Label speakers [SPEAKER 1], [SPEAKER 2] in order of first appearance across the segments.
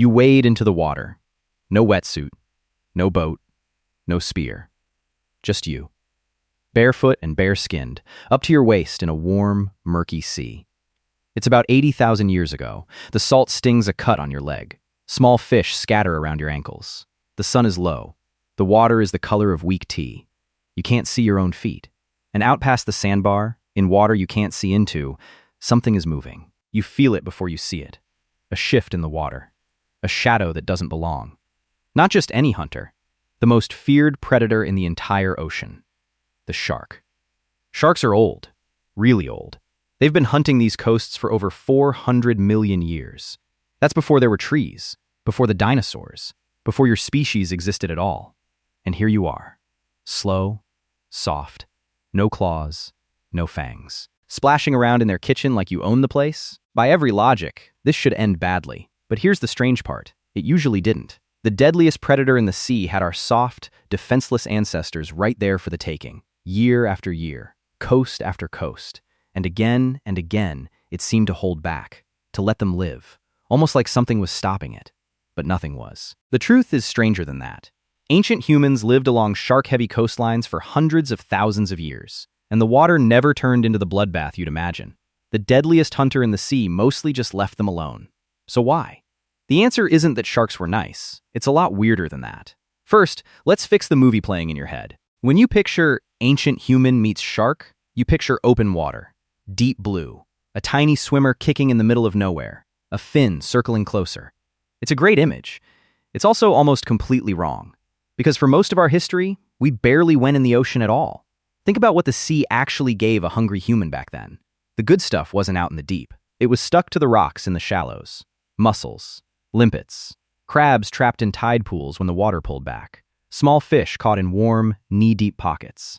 [SPEAKER 1] You wade into the water. No wetsuit, no boat, no spear. Just you. Barefoot and bare-skinned, up to your waist in a warm, murky sea. It's about 80,000 years ago. The salt stings a cut on your leg. Small fish scatter around your ankles. The sun is low. The water is the color of weak tea. You can't see your own feet. And out past the sandbar, in water you can't see into, something is moving. You feel it before you see it. A shift in the water. A shadow that doesn't belong. Not just any hunter. The most feared predator in the entire ocean. The shark. Sharks are old. Really old. They've been hunting these coasts for over 400 million years. That's before there were trees, before the dinosaurs, before your species existed at all. And here you are. Slow, soft, no claws, no fangs. Splashing around in their kitchen like you own the place? By every logic, this should end badly. But here's the strange part. It usually didn't. The deadliest predator in the sea had our soft, defenseless ancestors right there for the taking. Year after year, coast after coast. And again, it seemed to hold back, to let them live, almost like something was stopping it. But nothing was. The truth is stranger than that. Ancient humans lived along shark-heavy coastlines for hundreds of thousands of years, and the water never turned into the bloodbath you'd imagine. The deadliest hunter in the sea mostly just left them alone. So why? The answer isn't that sharks were nice. It's a lot weirder than that. First, let's fix the movie playing in your head. When you picture ancient human meets shark, you picture open water, deep blue, a tiny swimmer kicking in the middle of nowhere, a fin circling closer. It's a great image. It's also almost completely wrong. Because for most of our history, we barely went in the ocean at all. Think about what the sea actually gave a hungry human back then. The good stuff wasn't out in the deep. It was stuck to the rocks in the shallows. Mussels, limpets, crabs trapped in tide pools when the water pulled back, small fish caught in warm, knee-deep pockets.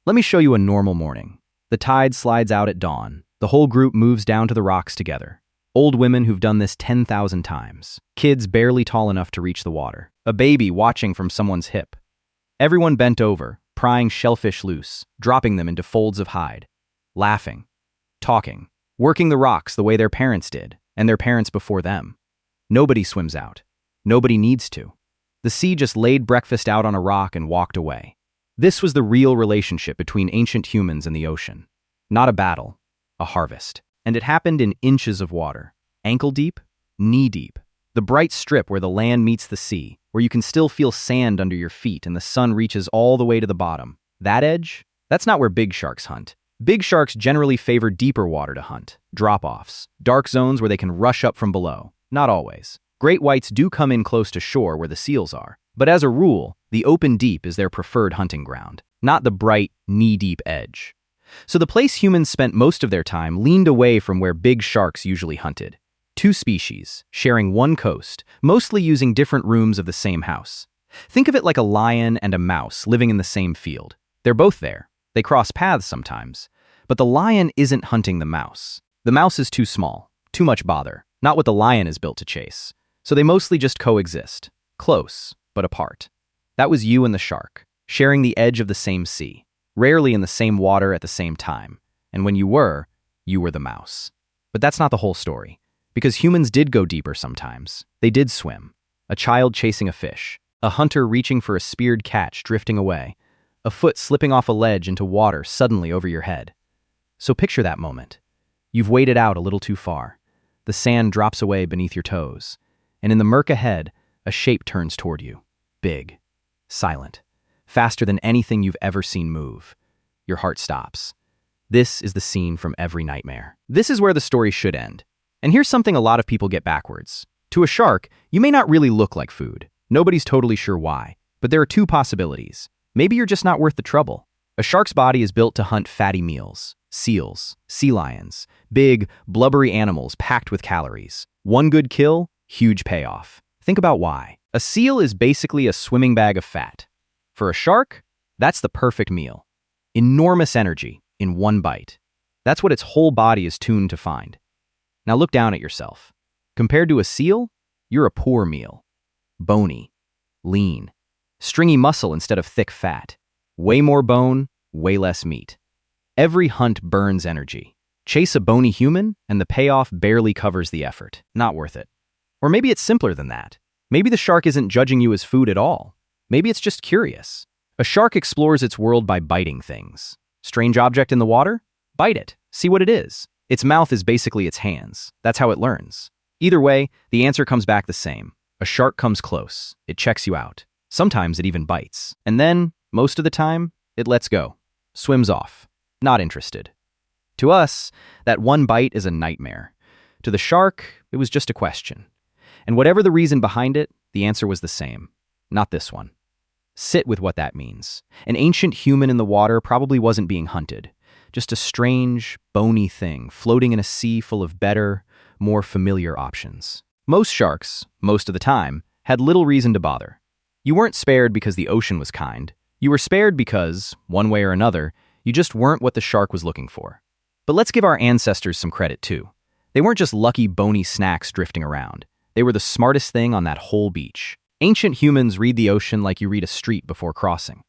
[SPEAKER 1] Let me show you a normal morning. The tide slides out at dawn. The whole group moves down to the rocks together. Old women who've done this 10,000 times. Kids barely tall enough to reach the water. A baby watching from someone's hip. Everyone bent over, prying shellfish loose, dropping them into folds of hide. Laughing. Talking. Working the rocks the way their parents did, and their parents before them. Nobody swims out. Nobody needs to. The sea just laid breakfast out on a rock and walked away. This was the real relationship between ancient humans and the ocean. Not a battle, a harvest. And it happened in inches of water. Ankle deep, knee deep. The bright strip where the land meets the sea, where you can still feel sand under your feet and the sun reaches all the way to the bottom. That edge? That's not where big sharks hunt. Big sharks generally favor deeper water to hunt. Drop-offs. Dark zones where they can rush up from below. Not always. Great whites do come in close to shore where the seals are. But as a rule, the open deep is their preferred hunting ground, not the bright, knee-deep edge. So the place humans spent most of their time leaned away from where big sharks usually hunted. Two species, sharing one coast, mostly using different rooms of the same house. Think of it like a lion and a mouse living in the same field. They're both there. They cross paths sometimes. But the lion isn't hunting the mouse. The mouse is too small, too much bother, not what the lion is built to chase. So they mostly just coexist, close, but apart. That was you and the shark, sharing the edge of the same sea, rarely in the same water at the same time. And when you were the mouse. But that's not the whole story. Because humans did go deeper sometimes. They did swim. A child chasing a fish. A hunter reaching for a speared catch drifting away. A foot slipping off a ledge into water suddenly over your head. So picture that moment. You've waded out a little too far. The sand drops away beneath your toes. And in the murk ahead, a shape turns toward you. Big. Silent. Faster than anything you've ever seen move. Your heart stops. This is the scene from every nightmare. This is where the story should end. And here's something a lot of people get backwards. To a shark, you may not really look like food. Nobody's totally sure why. But there are two possibilities. Maybe you're just not worth the trouble. A shark's body is built to hunt fatty meals. Seals, sea lions, big, blubbery animals packed with calories. One good kill, huge payoff. Think about why. A seal is basically a swimming bag of fat. For a shark, that's the perfect meal. Enormous energy in one bite. That's what its whole body is tuned to find. Now look down at yourself. Compared to a seal, you're a poor meal. Bony, lean, stringy muscle instead of thick fat. Way more bone, way less meat. Every hunt burns energy. Chase a bony human, and the payoff barely covers the effort. Not worth it. Or maybe it's simpler than that. Maybe the shark isn't judging you as food at all. Maybe it's just curious. A shark explores its world by biting things. Strange object in the water? Bite it. See what it is. Its mouth is basically its hands. That's how it learns. Either way, the answer comes back the same. A shark comes close. It checks you out. Sometimes it even bites. And then, most of the time, it lets go. Swims off. Not interested. To us, that one bite is a nightmare. To the shark, it was just a question. And whatever the reason behind it, the answer was the same. Not this one. Sit with what that means. An ancient human in the water probably wasn't being hunted. Just a strange, bony thing floating in a sea full of better, more familiar options. Most sharks, most of the time, had little reason to bother. You weren't spared because the ocean was kind. You were spared because, one way or another, you just weren't what the shark was looking for. But let's give our ancestors some credit too. They weren't just lucky bony snacks drifting around. They were the smartest thing on that whole beach. Ancient humans read the ocean like you read a street before crossing.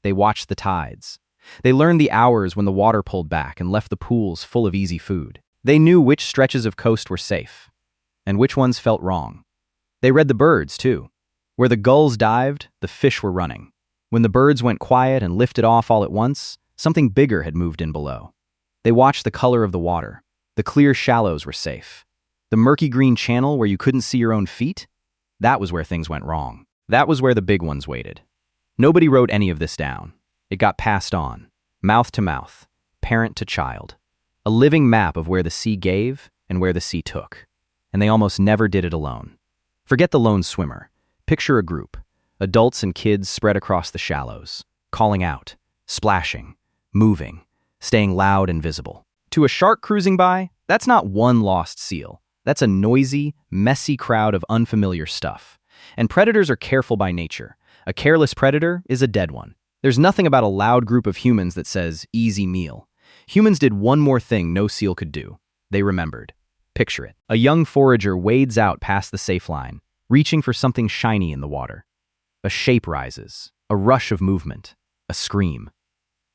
[SPEAKER 1] They watched the tides. They learned the hours when the water pulled back and left the pools full of easy food. They knew which stretches of coast were safe and which ones felt wrong. They read the birds, too. Where the gulls dived, the fish were running. When the birds went quiet and lifted off all at once, something bigger had moved in below. They watched the color of the water. The clear shallows were safe. The murky green channel where you couldn't see your own feet? That was where things went wrong. That was where the big ones waited. Nobody wrote any of this down. It got passed on, mouth to mouth, parent to child. A living map of where the sea gave and where the sea took. And they almost never did it alone. Forget the lone swimmer. Picture a group, adults and kids spread across the shallows, calling out, splashing, moving, staying loud and visible. To a shark cruising by, that's not one lost seal. That's a noisy, messy crowd of unfamiliar stuff. And predators are careful by nature. A careless predator is a dead one. There's nothing about a loud group of humans that says, easy meal. Humans did one more thing no seal could do. They remembered. Picture it. A young forager wades out past the safe line, reaching for something shiny in the water. A shape rises, a rush of movement, a scream.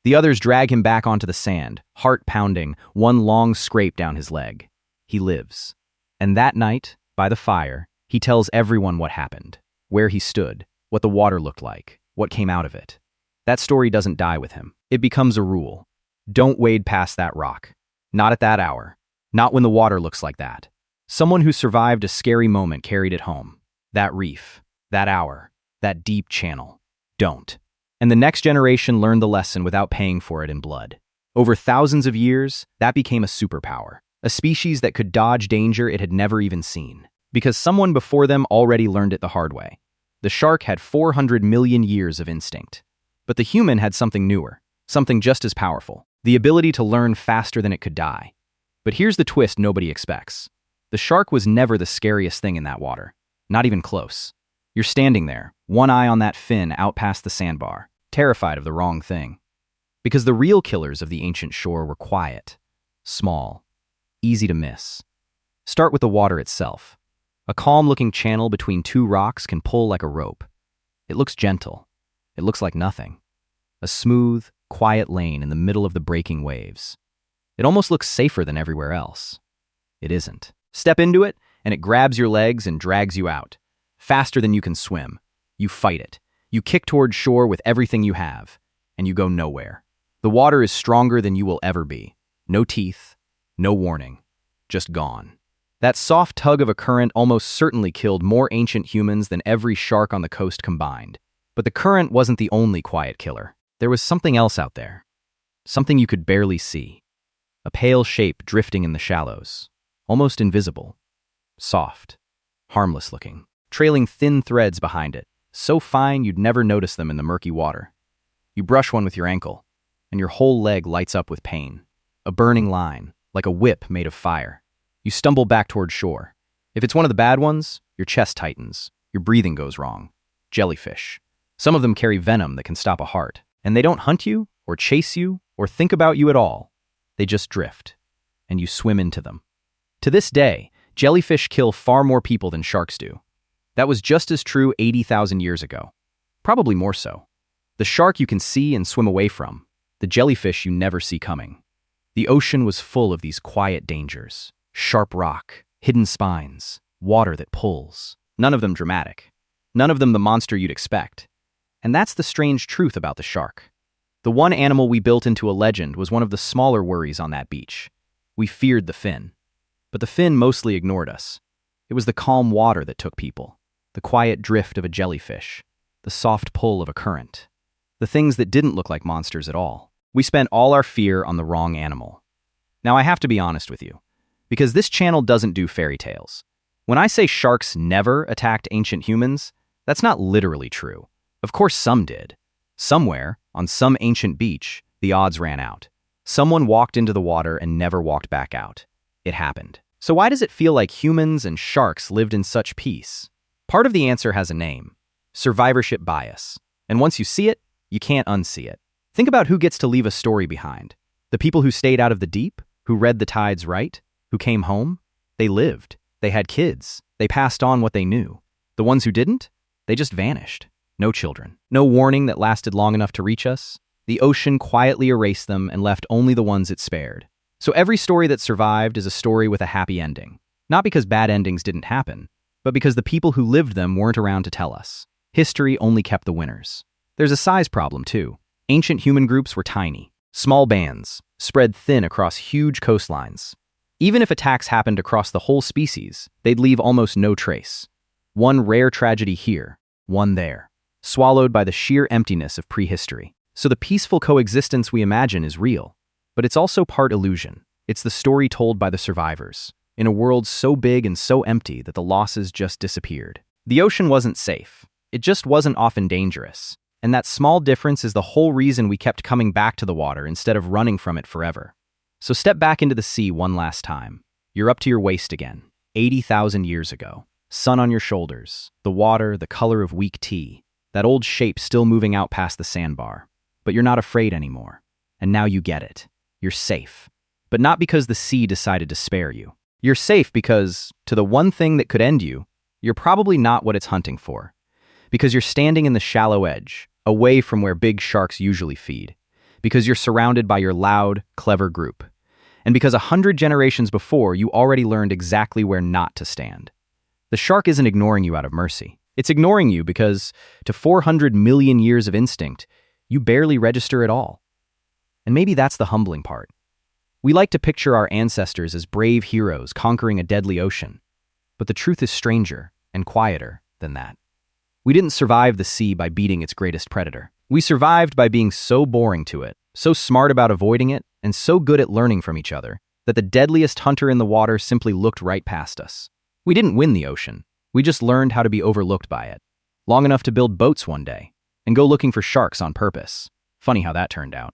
[SPEAKER 1] The others drag him back onto the sand, heart pounding, one long scrape down his leg. He lives. And that night, by the fire, he tells everyone what happened, where he stood, what the water looked like, what came out of it. That story doesn't die with him. It becomes a rule. Don't wade past that rock. Not at that hour. Not when the water looks like that. Someone who survived a scary moment carried it home. That reef, that hour, that deep channel. Don't. And the next generation learned the lesson without paying for it in blood. Over thousands of years, that became a superpower. A species that could dodge danger it had never even seen. Because someone before them already learned it the hard way. The shark had 400 million years of instinct. But the human had something newer, something just as powerful. The ability to learn faster than it could die. But here's the twist nobody expects. The shark was never the scariest thing in that water. Not even close. You're standing there, one eye on that fin out past the sandbar, terrified of the wrong thing. Because the real killers of the ancient shore were quiet, small, easy to miss. Start with the water itself. A calm-looking channel between two rocks can pull like a rope. It looks gentle. It looks like nothing. A smooth, quiet lane in the middle of the breaking waves. It almost looks safer than everywhere else. It isn't. Step into it, and it grabs your legs and drags you out. Faster than you can swim. You fight it. You kick toward shore with everything you have, and you go nowhere. The water is stronger than you will ever be. No teeth, no warning, just gone. That soft tug of a current almost certainly killed more ancient humans than every shark on the coast combined. But the current wasn't the only quiet killer. There was something else out there. Something you could barely see. A pale shape drifting in the shallows. Almost invisible. Soft. Harmless looking. Trailing thin threads behind it. So fine you'd never notice them in the murky water. You brush one with your ankle, and your whole leg lights up with pain. A burning line, like a whip made of fire. You stumble back toward shore. If it's one of the bad ones, your chest tightens. Your breathing goes wrong. Jellyfish. Some of them carry venom that can stop a heart. And they don't hunt you, or chase you, or think about you at all. They just drift. And you swim into them. To this day, jellyfish kill far more people than sharks do. That was just as true 80,000 years ago. Probably more so. The shark you can see and swim away from. The jellyfish you never see coming. The ocean was full of these quiet dangers. Sharp rock, hidden spines, water that pulls. None of them dramatic. None of them the monster you'd expect. And that's the strange truth about the shark. The one animal we built into a legend was one of the smaller worries on that beach. We feared the fin. But the fin mostly ignored us. It was the calm water that took people, the quiet drift of a jellyfish, the soft pull of a current, the things that didn't look like monsters at all. We spent all our fear on the wrong animal. Now I have to be honest with you, because this channel doesn't do fairy tales. When I say sharks never attacked ancient humans, that's not literally true. Of course some did. Somewhere, on some ancient beach, the odds ran out. Someone walked into the water and never walked back out. It happened. So why does it feel like humans and sharks lived in such peace? Part of the answer has a name: survivorship bias. And once you see it, you can't unsee it. Think about who gets to leave a story behind. The people who stayed out of the deep, who read the tides right, who came home. They lived. They had kids. They passed on what they knew. The ones who didn't? They just vanished. No children. No warning that lasted long enough to reach us. The ocean quietly erased them and left only the ones it spared. So every story that survived is a story with a happy ending. Not because bad endings didn't happen, but because the people who lived them weren't around to tell us. History only kept the winners. There's a size problem, too. Ancient human groups were tiny. Small bands, spread thin across huge coastlines. Even if attacks happened across the whole species, they'd leave almost no trace. One rare tragedy here, one there, swallowed by the sheer emptiness of prehistory. So the peaceful coexistence we imagine is real, but it's also part illusion. It's the story told by the survivors, in a world so big and so empty that the losses just disappeared. The ocean wasn't safe. It just wasn't often dangerous. And that small difference is the whole reason we kept coming back to the water instead of running from it forever. So step back into the sea one last time. You're up to your waist again, 80,000 years ago. Sun on your shoulders, the water the color of weak tea, that old shape still moving out past the sandbar. But you're not afraid anymore. And now you get it. You're safe. But not because the sea decided to spare you. You're safe because, to the one thing that could end you, you're probably not what it's hunting for. Because you're standing in the shallow edge, away from where big sharks usually feed. Because you're surrounded by your loud, clever group. And because 100 generations before, you already learned exactly where not to stand. The shark isn't ignoring you out of mercy. It's ignoring you because, to 400 million years of instinct, you barely register at all. And maybe that's the humbling part. We like to picture our ancestors as brave heroes conquering a deadly ocean. But the truth is stranger and quieter than that. We didn't survive the sea by beating its greatest predator. We survived by being so boring to it, so smart about avoiding it, and so good at learning from each other, that the deadliest hunter in the water simply looked right past us. We didn't win the ocean. We just learned how to be overlooked by it. Long enough to build boats one day, and go looking for sharks on purpose. Funny how that turned out.